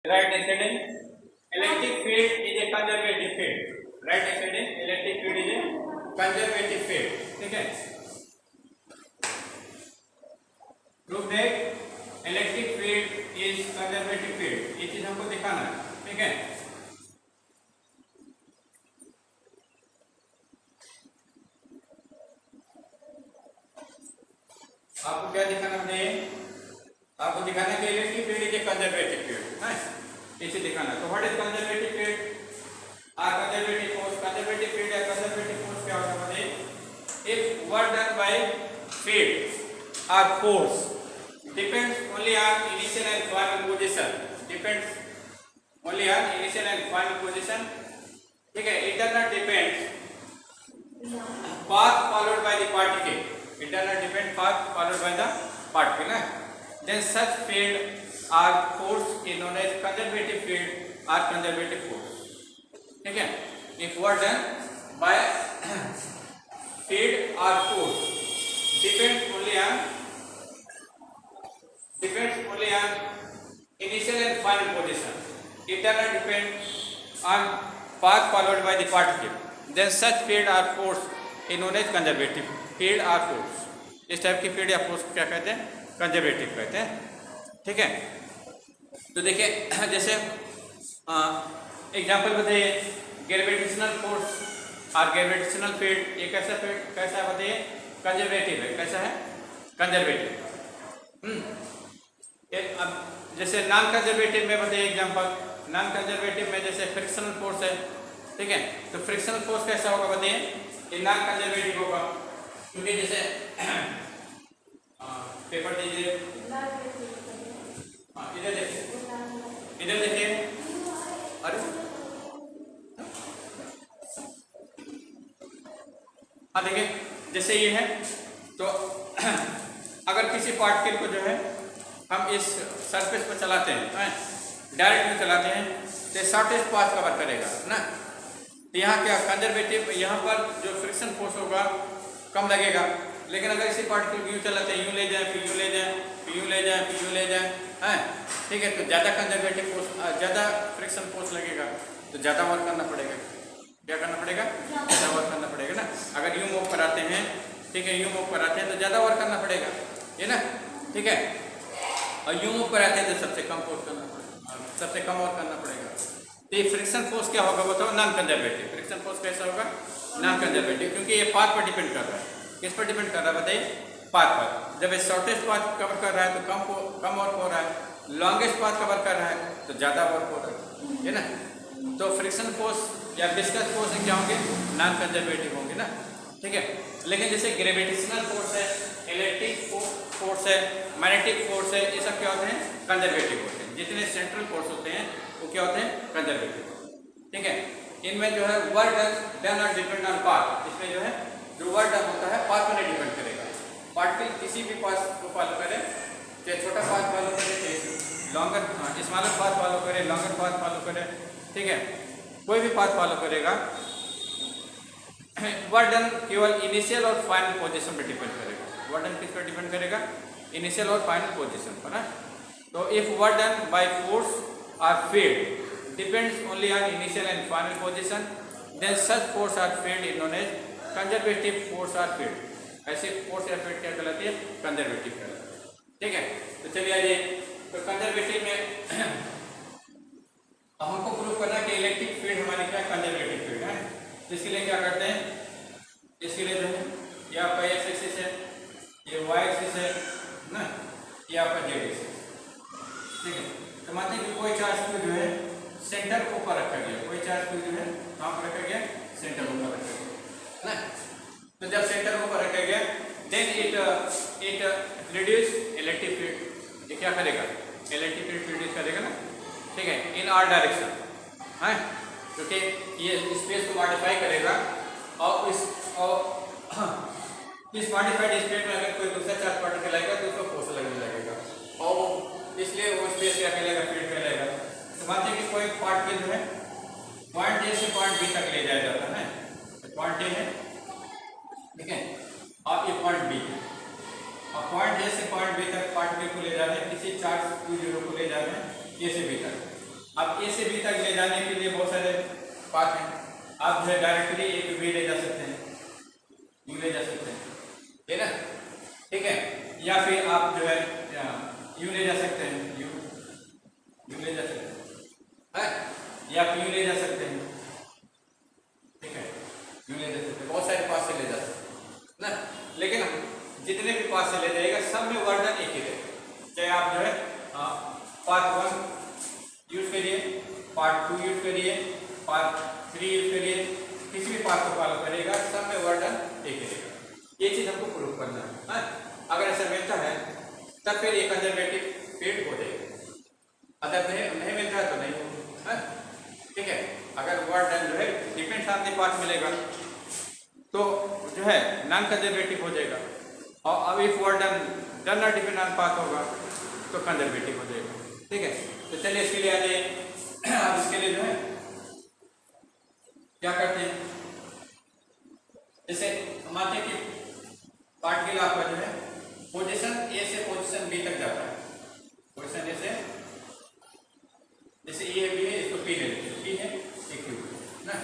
Right ascending electric field is a conservative field. Right ascending electric field is a conservative field. ठीक है, proof that electric field is conservative field, ये चीज हमको दिखाना है. ठीक है, आपको क्या दिखाना है? आपको दिखाना है कि electric field is a conservative field है, इसे दिखाना. तो what is conservative field? Or conservative force. Conservative field या कंजर्वेटिव फोर्स क्या होता है? If work done by field or force depends only on initial and final position. Depends only on initial and final position. ठीक है, it does not depend path followed by the particle. It does not depend path followed by the particle. Then such field are force is known as conservative field or conservative force. ठीक है, if work done by field or force depends only on initial and final position. It does not depend on path followed by the particle. Then such field or force is known as conservative field or force. इस type की field या force को क्या कहते हैं? Conservative कहते हैं. ठीक है, तो देखिए जैसे एग्जाम्पल बताइए, ग्रेविटेशनल फोर्स और ग्रेविटेशनल फील्ड, ये कैसा बताइए? कंजर्वेटिव है. कैसा है? कंजर्वेटिव. अब जैसे नॉन कंजर्वेटिव में बताइए एग्जांपल. नॉन कंजर्वेटिव में जैसे फ्रिक्शनल फोर्स है. ठीक है, तो फ्रिक्शनल फोर्स कैसा होगा बताइए? ये नॉन कंजर्वेटिव होगा, क्योंकि जैसे पेपर दीजिए. इधर देखिए, इधर देखिए. अरे हाँ देखिए, जैसे ये है, तो अगर किसी पार्टिकल को जो है हम इस सरफेस पर चलाते हैं, डायरेक्ट में चलाते हैं, तो शॉर्टेस्ट पाथ कवर करेगा ना. तो यहाँ क्या कंजर्वेटिव, यहाँ पर जो फ्रिक्शन फोर्स होगा कम लगेगा. लेकिन अगर इसी पार्टिकल को यूँ चलाते हैं, यूँ ले जाए, फिर यूँ ले जाए, फिर यूँ ले जाए, फिर यूँ ले जाए, हैं, ठीक है, तो ज़्यादा कंजर्वेटिव फोर्स, ज़्यादा फ्रिक्शन फोर्स लगेगा, तो ज़्यादा वर्क करना पड़ेगा. क्या करना पड़ेगा? ज़्यादा वर्क करना पड़ेगा ना. अगर यूँ मूव कराते हैं, ठीक है, यूँ मूव कराते हैं तो ज़्यादा वर्क करना पड़ेगा, ये ना. ठीक है, और यूँ मूव कराते हैं तो सबसे कम फोर्स करना पड़ेगा, सबसे कम वर्क करना पड़ेगा. तो ये फ्रिक्शन फोर्स क्या होगा बताओ? Non conservative. फ्रिक्शन फोर्स कैसा होगा? नॉन कंजर्वेटिव, क्योंकि ये पाथ पर डिपेंड कर रहा है. किस पर डिपेंड कर रहा है बताइए? पाथ पर. जब ये शॉर्टेस्ट पाथ कवर कर रहा है तो कम वर्क हो रहा है, लॉन्गेस्ट पाथ कवर कर रहा है तो ज़्यादा वर्क हो रहा है ना. तो फ्रिक्शन फोर्स या विस्कस फोर्स क्या होंगे? नॉन कंजर्वेटिव होंगे ना. ठीक है, लेकिन जैसे ग्रेविटेशनल फोर्स है, इलेक्ट्रिक फोर्स है, मैग्नेटिक फोर्स है, ये सब क्या होते हैं? कंजर्वेटिव होते हैं. जितने सेंट्रल फोर्स होते हैं वो क्या होते हैं? कंजर्वेटिव. ठीक है, इनमें जो है work done not depend on path. इसमें जो है जो वर्क डन होता है पाथ पर नहीं डिपेंड करेगा. पार्टिकल किसी भी पाथ को फॉलो करे, चाहे छोटा पाथ फॉलो करे, चाहे लॉन्गर स्मॉलर पाथ फॉलो करे, लॉन्गर पाथ फॉलो करे, ठीक है, कोई भी पाथ फॉलो करेगा, वर्क डन केवल इनिशियल और फाइनल पोजीशन पर डिपेंड करेगा. वर्क डन किस पर डिपेंड करेगा? इनिशियल और फाइनल पोजीशन पर ना. तो if work done by force और field depends only on initial and final position, then such force और field is known as conservative force और फील्ड. ऐसे फोर्स या फील्ड क्या कहलाती है? कंजर्वेटिव कहलाती है. ठीक है, तो चलिए आइए, तो कंजर्वेटिव में हमको प्रूव करना कि इलेक्ट्रिक फील्ड हमारी क्या कंजर्वेटिव फील्ड है. इसके लिए क्या करते हैं? इसके लिए जो है ये आपका एक्स एक्सिस है, ये वाई एक्सिस है ना, ये आपका जेड एक्सिस. ठीक है, तो मानते हैं कि कोई चार्ज को जो है सेंटर को ऊपर रखा गया, कोई चार्ज को जो है कहाँ पर रखा गया? सेंटर को ऊपर रखा गया ना. तो जब सेंटर को ऊपर रखा गया, then it reduce electric field. ये क्या करेगा? इलेक्ट्रिक फील्ड रिड्यूस करेगा ना. ठीक है, इन ऑल डायरेक्शन है, क्योंकि ये स्पेस को मॉडिफाई करेगा, और इस मॉडिफाइड स्पेस में अगर कोई दूसरा चार्ज पार्टिकल आएगा तो उसको फोर्स लगने लगेगा, और इसलिए वो स्पेस क्या कहलाएगा? फील्ड कहलाएगा. तो मानते हैं कि कोई पार्टिकल जो है पॉइंट ए से पॉइंट बी तक ले जाया जाता है. पॉइंट ए है, ठीक है, और ये पॉइंट बी है, और पॉइंट ए से पॉइंट बी तक पार्टिकल को ले जा रहे हैं, किसी चार्ज Q0 को ले जा रहे हैं ए से बी तक. अब ए से बी तक ले जाने के लिए बहुत सारे पाथ हैं। आप जो है डायरेक्टली ए टू बी ले जा सकते हैं, यू ले जा सकते हैं, ठीक है ना, ठीक है। या फिर आप जो है यू ले जा सकते हैं, यू ले जा सकते हैं, या फिर यू ले जा सकते हैं, ठीक है, यू ले जा सकते हैं, बहुत सारे पास से ले जा सकते हैं ना। लेकिन जितने भी पास से ले जाएगा सब में वर्णन एक ही रहेगा। चाहे आप जो है पार्ट 1 यूज करिए, पार्ट 2 यूज करिए, पार्ट 3 यूज करिए, किसी भी पार्ट को फॉलो करेगा सब में वर्णन एक ही रहेगा। ये चीज हमको प्रूव करना है। अगर ऐसा मिलता है तब फिर ये कंजर्वेटिव फील्ड हो जाएगा, अगर नहीं मिलता है तो नहीं होगा, ठीक है। अगर वर्ड डन जो है डिपेंड्स ऑन द पार्ट मिलेगा तो जो है नॉन कंजर्वेटिव हो जाएगा, और अब if word done not depend on part होगा तो कंजर्वेटिव हो जाएगा, ठीक है। तो चलिए इसके लिए आ जाइए। अब इसके लिए जो है क्या करते हैं, जैसे मानते हैं कि पार्टिकल आपका जो है पोजीशन ए से पोजीशन बी तक जाता है, पोजीशन ए से, जैसे ए बी है, इसको पी ले लेते हैं, पी है ए क्यू ना,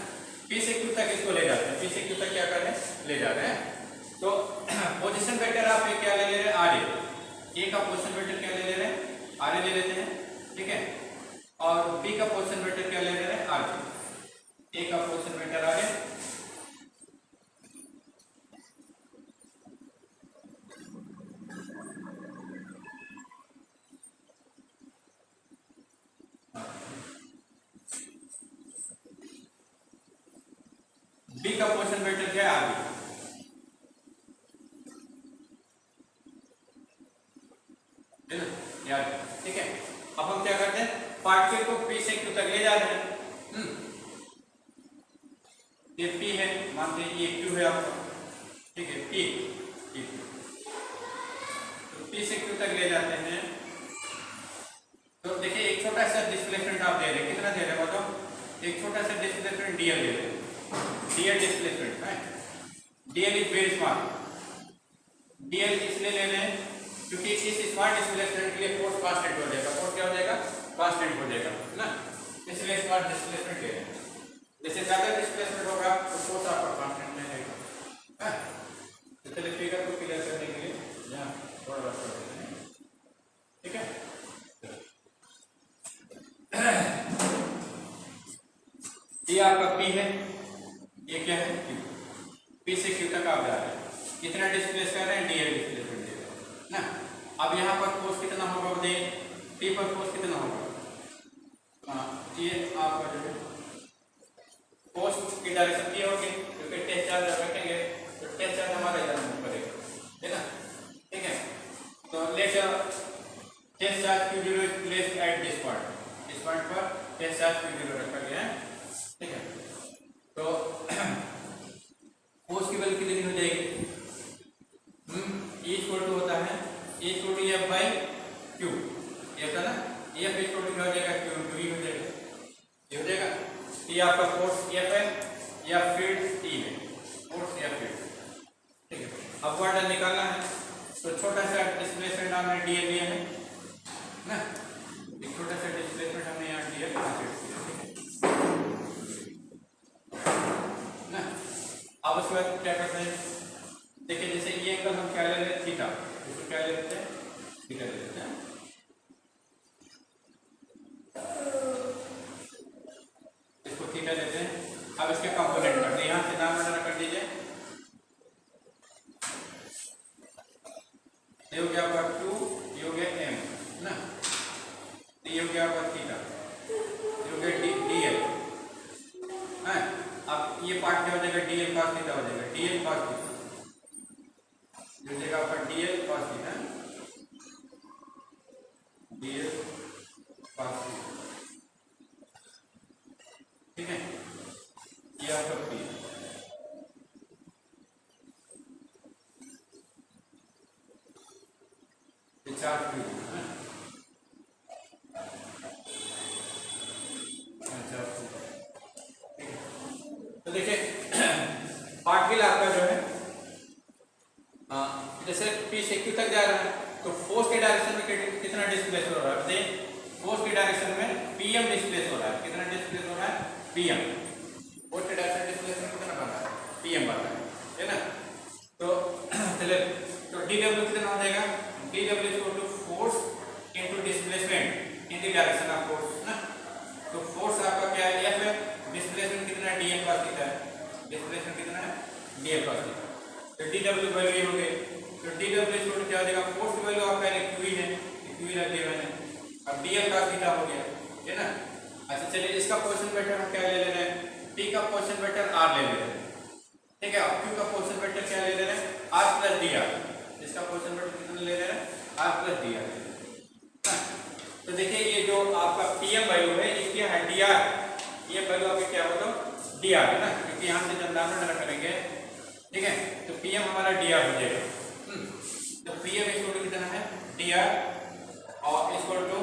पी से क्यू तक इसको ले जाते हैं, पी से क्यू तक क्या कर रहे हैं, ले जा रहे हैं। तो पोजीशन वेक्टर आप क्या ले रहे हैं, आर ए का पोजीशन वेक्टर क्या ले रहे हैं, आर ए ले लेते हैं, ठीक है। और बी का पोजीशन वेक्टर क्या ले रहे हैं, आर बी, ए का position vector R A, B का पोजीशन वेक्टर क्या है, आर बी, है ना यार, ठीक है। अब हम क्या करते हैं, पार्टिकल को पी से क्यू तक ले जा रहे हैं, ये पी है, मानते हैं ये क्यू है आपका, ठीक है, पी तो पी से क्यू तक ले जाते हैं। तो देखिए एक छोटा सा डिस्प्लेसमेंट आप दे रहे हैं, कितना दे रहे हैं बताओ, एक छोटा सा डिस्प्लेसमेंट डीएल दे रहे हैं, डीएल डिस्प्लेसमेंट है, DL is very small, DL इसलिए ले रहे हैं क्योंकि इस स्मॉल डिस्प्लेसमेंट के लिए फोर्स कांस्टेंट हो जाएगा, फोर्स क्या हो जाएगा, कांस्टेंट हो जाएगा ना, इसलिए स्मॉल डिस्प्लेसमेंट ले रहे हैं। जैसे ज्यादा डिस्प्लेसमेंट होगा तो फोर्स आपका कांस्टेंट नहीं रहेगा। तो चलिए फिगर को क्लियर करने के लिए यहाँ थोड़ा बात कर देते हैं, ठीक है। ये आपका पी है, ये क्या है क्यू, पी से क्यू तक आप जा रहे हैं, कितना डिस्प्लेस कर रहे हैं, डीएल डिस्प्लेसमेंट दे रहे हैं ना। अब यहाँ पर फोर्स कितना होगा बताइए, पी पर फोर्स कितना होगा, ये आपका जो है फोर्स की डायरेक्शन ये होगी, क्योंकि टेस्ट चार्ज रखेंगे तो टेस्ट चार्ज हमारा इधर मूव करेगा, है ना, ठीक है। तो let test charge Q0 is placed at this point, इस पॉइंट पर टेस्ट चार्ज Q0 रखा गया है, ठीक है। तो फोर्स की वैल्यू कितनी हो जाएगी, E इक्वल टू होता है E equal to F by Q, ये होता है ना, F इक्वल टू क्या हो जाएगा, Q इंटू E हो जाएगा, ये हो जाएगा। ये आपका फोर्स F है या फील्ड E है, फोर्स या फील्ड, ठीक है। अब वर्ड निकालना है तो छोटा सा डिस्प्लेसमेंट हमने डीएल लिया है ना, एक छोटा सा डिस्प्लेसमेंट हमने यहाँ डीएल कंसीडर किया ना। अब उसके बाद क्या करते हैं, देखिए जैसे ये एंगल हम क्या ले लेते हैं, थीटा, इसको क्या ले लेते हैं, थीटा ले लेते हैं, इसको थीटा लेते हैं। अब इसके कंपोनेंट करते हैं, यहाँ से नाम वगैरह कर दीजिए, ये हो गया आपका 2, ये हो गया m ना, ये हो गया आपका थीटा, ये हो गया dl है। अब ये पार्ट क्या हो जाएगा, dl cos थीटा हो जाएगा, dl cos थीटा हो जाएगा आपका dl cos theta, dl cos theta, ठीक है। ये आपका p, चार्ज क्यू है, तो देखिए पार्टिकल आपका जो है जैसे पी से क्यू तक जा रहा है तो फोर्स के डायरेक्शन में कितना डिस्प्लेस हो रहा है, फोर्स की डायरेक्शन में पी पीएम डिस्प्लेस हो रहा है, कितना डिस्प्लेस हो रहा है, पीएम। पोस्टेड एसिड डिस्प्लेसमेंट कितना बन रहा है, पीएम बन रहा है ना। तो चलिए, तो डीडब्ल्यू कितना हो जाएगा, DW is equal to force into displacement in the direction of force ना। तो फोर्स आपका क्या है, एफ है, डिस्प्लेसमेंट कितना है, डीएल cos थीटा है, डिस्प्लेसमेंट कितना है, डीएल cos थीटा। तो डीडब्ल्यू वैल्यू ये हो गई, तो डीडब्ल्यू इज इक्वल टू क्या हो जाएगा, फोर्स की वैल्यू आपका क्यू है, क्यू रख दिया मैंने, अब डीएल cos थीटा हो गया है ना। अच्छा चलिए, इसका पोजीशन वेक्टर हम क्या ले ले रहे हैं, टी का पोजीशन वेक्टर आर ले ले रहे हैं, ठीक है। अब क्यू का पोजीशन वेक्टर क्या ले ले रहे हैं, आर प्लस डी आर, इसका पोजीशन वेक्टर कितना ले ले रहे हैं, आर प्लस डी आर। तो देखिए ये जो आपका पीएम वैल्यू है ये क्या है, डी आर, ये वैल्यू आपकी क्या होगा, डी आर है ना, क्योंकि यहाँ से जब नाम करेंगे, ठीक है, तो पीएम हमारा डी आर हो जाएगा। तो पीएम इक्वल टू कितना है, डी आर और equal to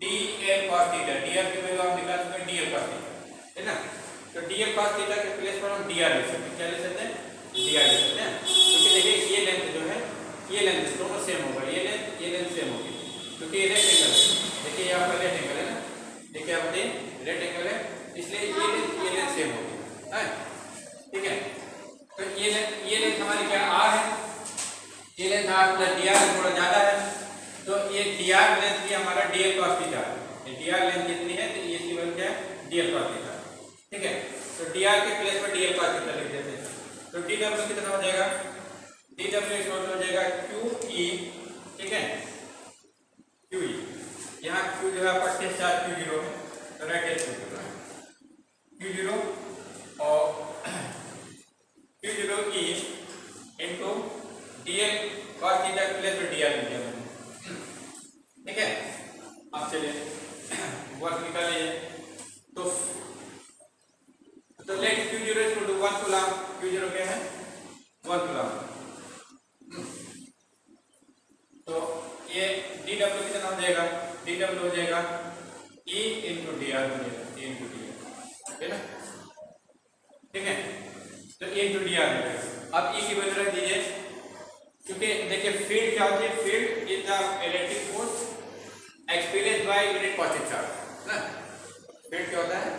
D L cos theta, D R की वैल्यू आप निकाल सकते हैं, डी एल cos थीटा है ना। तो डी एल cos थीटा के प्लेस पर हम डी आर ले सकते हैं, क्या ले सकते हैं, डी आर ले सकते हैं, क्योंकि देखिए ये लेंथ जो है, ये लेंथ दोनों सेम होगा, ये लेंथ सेम होगी, क्योंकि ये रेक्ट एंगल है, देखिए ये आपका रेक्ट एंगल है ना, देखिए आप देखिए रेक्ट एंगल है, इसलिए ये लेंथ सेम होगी है, ठीक है। तो ये लेंथ हमारी क्या आर है, ये length R plus D R थोड़ा ज्यादा है, तो ये डी आर लेंथ भी हमारा डी एल cos थीटा, ये डी आर लेंथ जितनी है तो ये इसकी वैल्यू क्या है, डी एल cos थीटा, ठीक है। तो डी आर के प्लेस पर डी एल cos थीटा लिख देते हैं, तो डी डब्ल्यू कितना हो जाएगा, डी डब्ल्यू इक्वल हो जाएगा क्यू ई, ठीक है, क्यू ई, यहाँ क्यू जो है आपका टेस्ट चार्ज क्यू जीरो है, तो राइट एच क्यू जीरो और Q zero E into D L cos theta के प्लेस पर डी आर लिख दिया, ठीक है। अब चलिए वर्क निकालिए, तो let Q zero equal to 1 coulomb, Q zero क्या है, 1 कूलम, तो ये डी डब्ल्यू कितना हो जाएगा, डी डब्ल्यू हो जाएगा ई इंटू डी आर हो जाएगा, ई इंटू डी आर है ना, ठीक है। तो ई इंटू डी आर हो जाएगा। अब ई की वैल्यू रख दीजिए, क्योंकि देखिए फील्ड क्या होती है, field is the electric force experience by unit positive charge ना। फील्ड क्या होता है,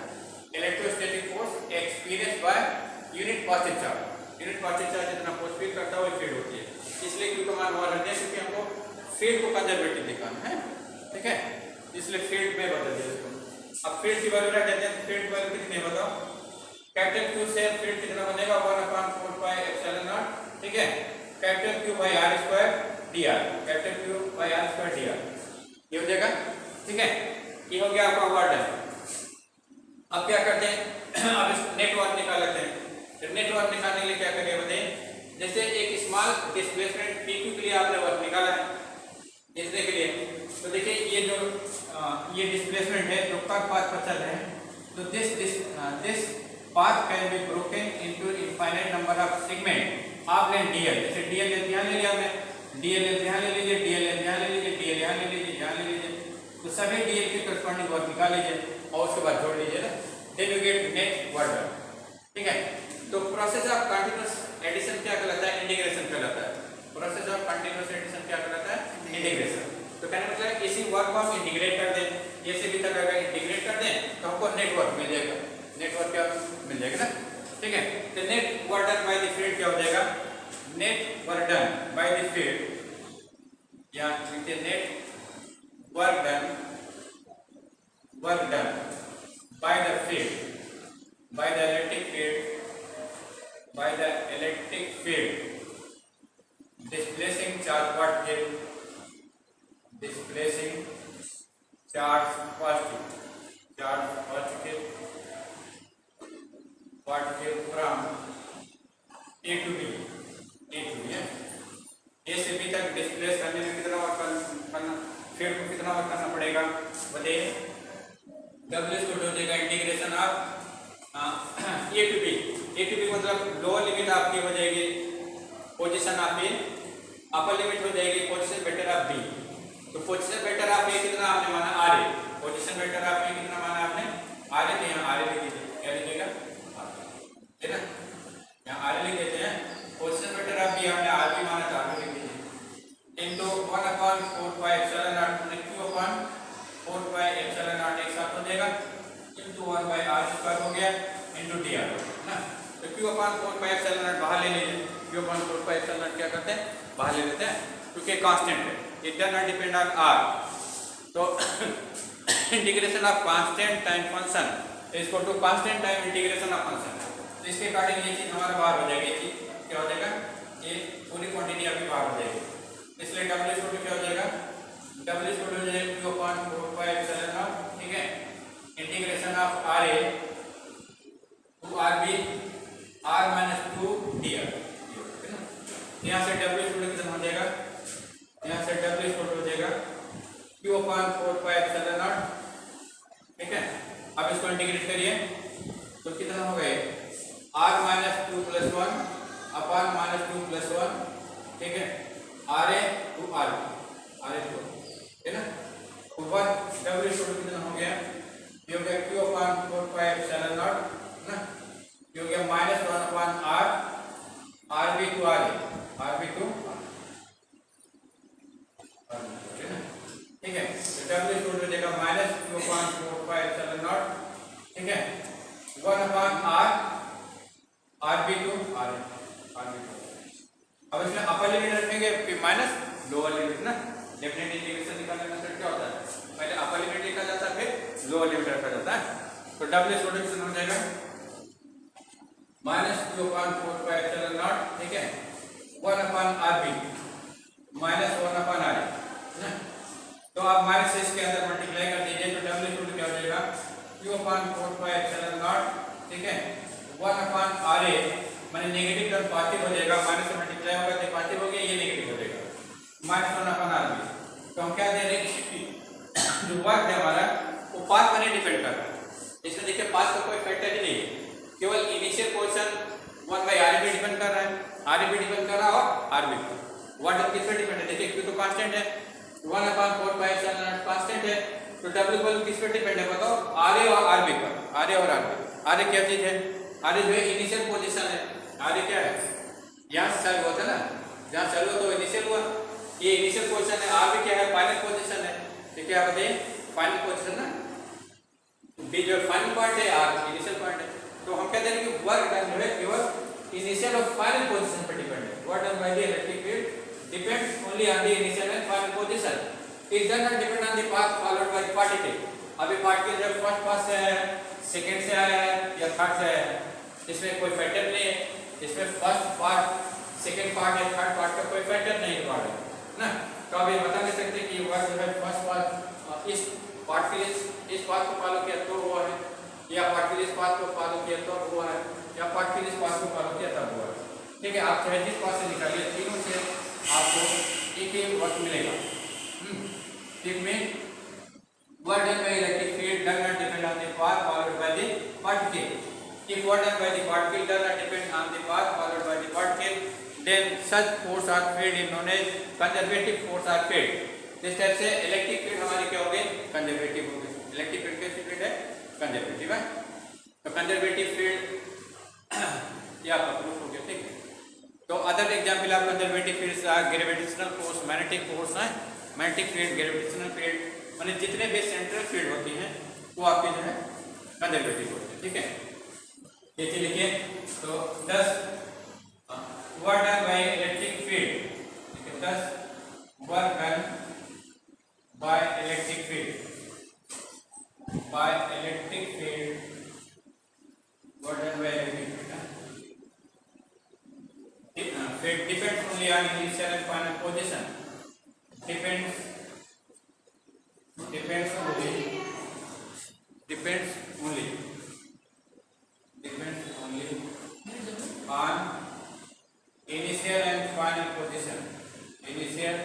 electrostatic force experience by unit positive charge, unit positive charge जितना फोर्स फील करता है वही फील्ड होती है, इसलिए क्यू का मान वहां रख दिया, क्योंकि हमको फील्ड को कंजर्वेटिव दिखाना है, ठीक है, इसलिए फील्ड में बदल दिया इसको। अब फील्ड की वैल्यू रख देते हैं, फील्ड वैल्यू कितनी है बताओ, कैपिटल क्यू से फील्ड कितना बनेगा, 1/4 पाई एप्सिलॉन नॉट, ठीक है, capital Q by R square D R, capital Q by R square D R, ये हो जाएगा, ठीक है। ये हो गया आपका वर्ड है। अब क्या करते हैं, अब इस नेटवर्क निकाल लेते हैं। तो नेटवर्क निकालने के लिए क्या करेंगे बताइए, जैसे एक स्मॉल डिस्प्लेसमेंट पीक्यू के लिए आपने वर्क निकाला है, इसने के लिए, तो देखिए ये जो ये डिस्प्लेसमेंट है जो कर्व पाथ पर चल रहे हैं, तो this path can be broken into infinite number of segment of length DL, जैसे डीएल लेंथ यहाँ ले लिया हमने, डीएल लेंथ यहाँ ले लीजिए, डीएल लेंथ यहाँ ले लीजिए, डीएल यहाँ ले लीजिए, यहाँ ले लीजिए, तो सभी डीएल के करस्पॉन्डिंग वर्क निकाल लीजिए और उसके बाद जोड़ लीजिए ना, then you get net work, ठीक है। तो प्रोसेस ऑफ कंटीन्यूअस एडिशन क्या कहलाता है, इंटीग्रेशन कहलाता है, प्रोसेस ऑफ कंटीन्यूअस एडिशन क्या कहलाता है, इंटीग्रेशन। तो कहने मतलब इसी वर्क को हम इंटीग्रेट कर दें, जैसे भी तक अगर इंटीग्रेट कर दें तो हमको नेटवर्क मिल जाएगा, नेटवर्क क्या मिल जाएगा ना, ठीक है। तो net work done by the field क्या हो जाएगा, net work done by the field, या लिखते net work done by the field, by the electric field displacing charge positive, displacing charge positive from A to B, A से B तक displace करने में कितना वर्क करना, फील्ड को कितना वर्क करना पड़ेगा बताइए। W को हो जाएगा integration of A to B मतलब लोअर लिमिट आपकी हो जाएगी position of A, upper limit हो जाएगी पोजीशन वेक्टर ऑफ B। तो पोजीशन वेक्टर ऑफ A कितना आपने माना RA, position vector of A कितना माना आपने RA, तो यहाँ RA लिख दीजिए, क्या लिखिएगा है ना, यहाँ RA लिख देते हैं। पोजीशन वेक्टर ऑफ B हमने RB माना तो RB लिख दीजिए, into 1/4 pi epsilon not Q/4 pi epsilon not एक साथ क्या करते हैं, बाहर ले लेते हैं क्योंकि कांस्टेंट है, it does not depend on R. तो integration of constant time function इसको to constant time integration of function. तो इसके अकॉर्डिंग ये चीज हमारा बाहर हो जाएगी, ये चीज क्या हो जाएगा, ये पूरी क्वांटिटी अभी बाहर हो जाएगी। इसलिए डब्ल्यू इक्वल टू क्या हो जाएगा, डब्ल्यू इक्वल टू हो जाएगा q upon 4 pi epsilon naught, ठीक है, integration of R A to R B R minus 2 dr, है ना। यहाँ से डब्ल्यू इक्वल टू कितना हो जाएगा, यहाँ से डब्ल्यू इक्वल टू हो जाएगा q upon 4 pi epsilon naught, ठीक है। अब इसको इंटीग्रेट करिए तो कितना हो गया, r minus 2 plus 1 upon minus 2 plus 1, ठीक है, R A to R A to, है ना। ऊपर डब्ल्यू इक्वल टू कितना हो गया, ये हो गया q upon 4 pi epsilon naught ना, ये हो गया minus 1 upon R B to R B to, है ना, ठीक है। तो डब्ल्यू इक्वल टू हो जाएगा minus q upon 4 pi epsilon naught, ठीक है, 1 upon R B to R B to. अब इसमें अपर लिमिट रखेंगे फिर माइनस लोअर लिमिट ना, डेफिनेट इंटीग्रेशन निकालने का मेथड क्या होता है, पहले अपर लिमिट लिखा जाता है फिर लोअर लिमिट रखा जाता है। तो डब्ल्यू सोल्यूशन हो जाएगा minus q upon 4 pi epsilon naught, ठीक है, 1 upon R B minus 1 upon R ना। तो आप माइनस से इसके अंदर मल्टीप्लाई कर दीजिए तो डब्ल्यू इक्वल टू क्या हो जाएगा, q upon 4 pi epsilon naught, ठीक है, 1 अपॉन आर ए, माने नेगेटिव टर्म पॉजिटिव हो जाएगा, माइनस से मल्टीप्लाई होगा तो पॉजिटिव हो गया, ये नेगेटिव हो जाएगा, माइनस 1 अपॉन आर बी। तो हम क्या दे रहे हैं, जो वर्क है हमारा वो पाथ पर डिपेंड कर रहा है। इसमें देखिए पाथ का कोई फैक्टर ही नहीं है, केवल initial portion 1 by R B depend कर रहा है, आर बी डिपेंड कर रहा है और आर बी पर। वाट किस पर डिपेंड है, देखिए क्यों तो कांस्टेंट है, 1 upon 4 pi epsilon not constant है, तो डब्ल्यू पर किस पर डिपेंड है बताओ, आर ए और आर बी पर, आर ए और आर बी। आर ए क्या चीज है, आर ए जो है इनिशियल पोजीशन है, आर ए क्या है, यहाँ से चालू हुआ था ना, जहाँ चालू हुआ तो इनिशियल हुआ, ये इनिशियल पोजीशन है, आर बी क्या है फाइनल पोजीशन है, ठीक है, आप बताइए फाइनल पोजीशन ना, बी जो फाइनल पॉइंट है आर इनिशियल पॉइंट है। तो हम कहते हैं कि वर्क डन जो है केवल इनिशियल और फाइनल पोजीशन पर डिपेंड है, work done by the electric field depends only on the initial and final position, it does not depend on the path followed by the particle. अभी particle जब first path से है, second से आया है या थर्ड से आया है, इसमें कोई फैक्टर नहीं है, इसमें फर्स्ट पार्ट सेकंड पार्ट या थर्ड पार्ट का कोई फैक्टर नहीं है ना। तो आप ये बता नहीं सकते कि वर्क जो है फर्स्ट पार्ट इस पार्ट के लिए इस पाथ को फॉलो किया तो हुआ है, या पार्ट के लिए इस पाथ को फॉलो किया तो हुआ है, या पार्ट के लिए इस पाथ को फॉलो किया तब हुआ है, ठीक है। आप चाहे जिस पाथ से निकालिए तीनों से आपको एक ही वर्क मिलेगा। ठीक में work done by electric field does not depend on the path followed by the particle. If work done by the particle does not depend on the path followed by the particle, then such force or field is known as conservative force or field. इस type से electric field हमारे क्या हो गए, conservative हो गए। Electric field कैसी field है, कंजर्वेटिव है। तो कंजर्वेटिव फील्ड ये आपका प्रूफ हो गया, ठीक है। तो other example of conservative fields are gravitational force, magnetic force है, मैग्नेटिक फील्ड, ग्रेविटेशनल फील्ड, माने जितने भी सेंट्रल फील्ड होती हैं वो आपके जो है कंजर्वेटिव होते हैं, ठीक है। ये लिखिए तो 10 work done by electric field, ठीक है, 10 work done by electric field, by electric field, work done by electric field depends only on initial and final position, depends only on initial and final position, initial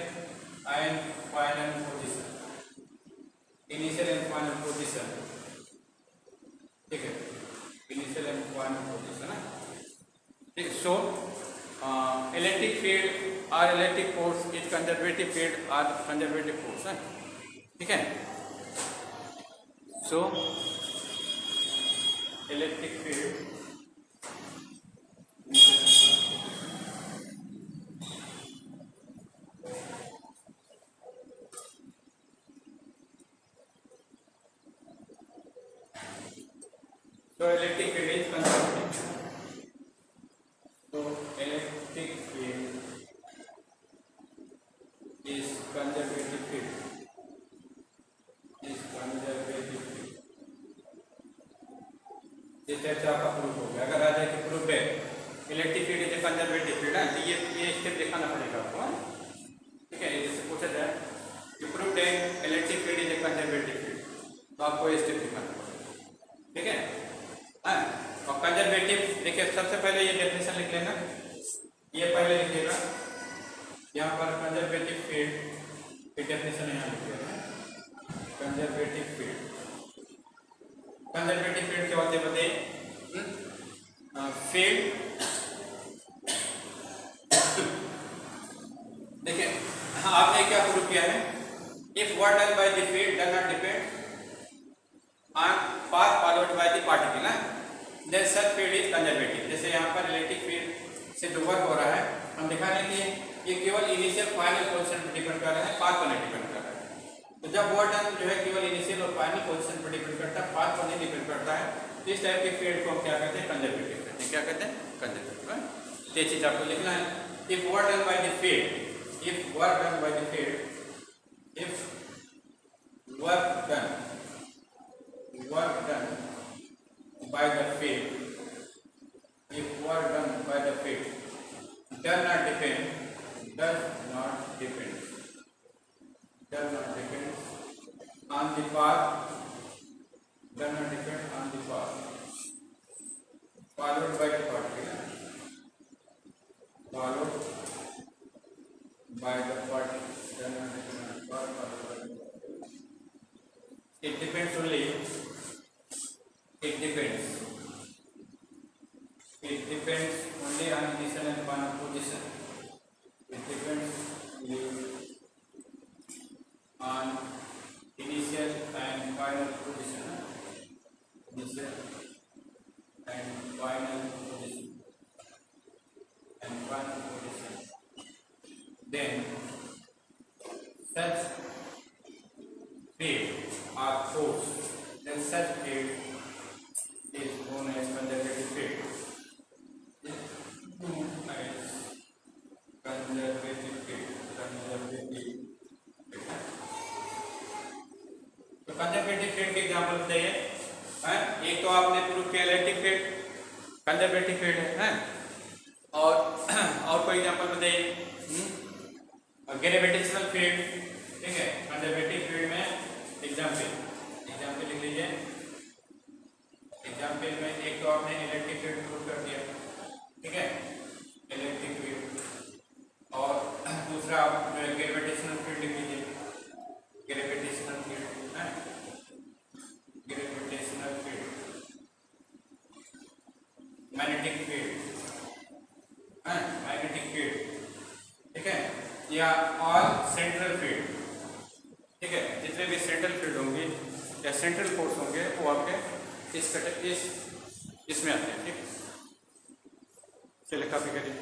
and final position, initial and final position, ठीक है, initial and final position है, ठीक। so electric field or electric force is conservative field or conservative force है, ठीक है। so electric field so electric field is conservative, so electric field इस type से आपका प्रूफ हो गया। अगर आ जाए कि प्रूफ है electric field is conservative field है, तो ये स्टेप दिखाना पड़ेगा आपको। ठीक है, जैसे पूछा जाए कि प्रूफ है electric field is conservative field, तो आपको ये स्टेप दिखाना पड़ेगा। ठीक है, हाँ। और कंजर्वेटिव देखिए, सबसे पहले ये डेफिनेशन लिख लेना, ये पहले लिखिएगा यहाँ पर कंजर्वेटिव फील्ड की डेफिनेशन यहाँ लिखिएगा। कंजर्वेटिव फील्ड, कंजर्वेटिव फील्ड क्या होते बताइए? फील्ड देखिए, हाँ आपने क्या प्रूव किया है? If what done by the field does not depend on path followed by the particle, then such field is conservative. जैसे यहाँ पर इलेक्ट्रिक फील्ड से जो वर्क हो रहा है, हम दिखाने के लिए ये केवल इनिशियल फाइनल पोजीशन पर डिपेंड कर रहा है, पाथ पर नहीं डिपेंड कर रहा है। तो जब वर्क डन जो है केवल इनिशियल और फाइनल पोजीशन पर डिपेंड करता है, पाथ पर नहीं डिपेंड करता है, तो इस टाइप के फील्ड को हम क्या कहते हैं? कंजर्वेटिव कहते हैं। क्या कहते हैं? कंजर्वेटिव। ये चीज आपको लिखना है। If work done by the field, if work done by the field, if work done by the field, if work done by the field does not depend on the path, followed by the particle, it depends only, it depends only on initial and final position. It depends only on initial and final position. Initial and final position. Then such field or force, then such field is known as conservative field. तो conservative field के example बताइए। एक तो आपने proof किया electric field conservative field है, और कोई एग्जांपल बताइए? ग्रेविटेशनल फील्ड, ठीक है। कंजर्वेटिव फील्ड में एग्जांपल लिख लीजिए। एग्जांपल में एक तो आपने इलेक्ट्रिक फील्ड प्रूव कर दिया, ठीक है, इलेक्ट्रिक फील्ड, और दूसरा आप जो है ग्रेविटेशनल फील्ड लिख लीजिए। ग्रेविटेशनल फील्ड है, ग्रेविटेशनल फील्ड, मैग्नेटिक फील्ड है, मैग्नेटिक फील्ड, ठीक है, या ऑल सेंट्रल फील्ड, ठीक है। जितने भी सेंट्रल फील्ड होंगे या सेंट्रल फोर्स होंगे वो आपके इसमें आते हैं, ठीक है। चलिए, कॉपी करिए।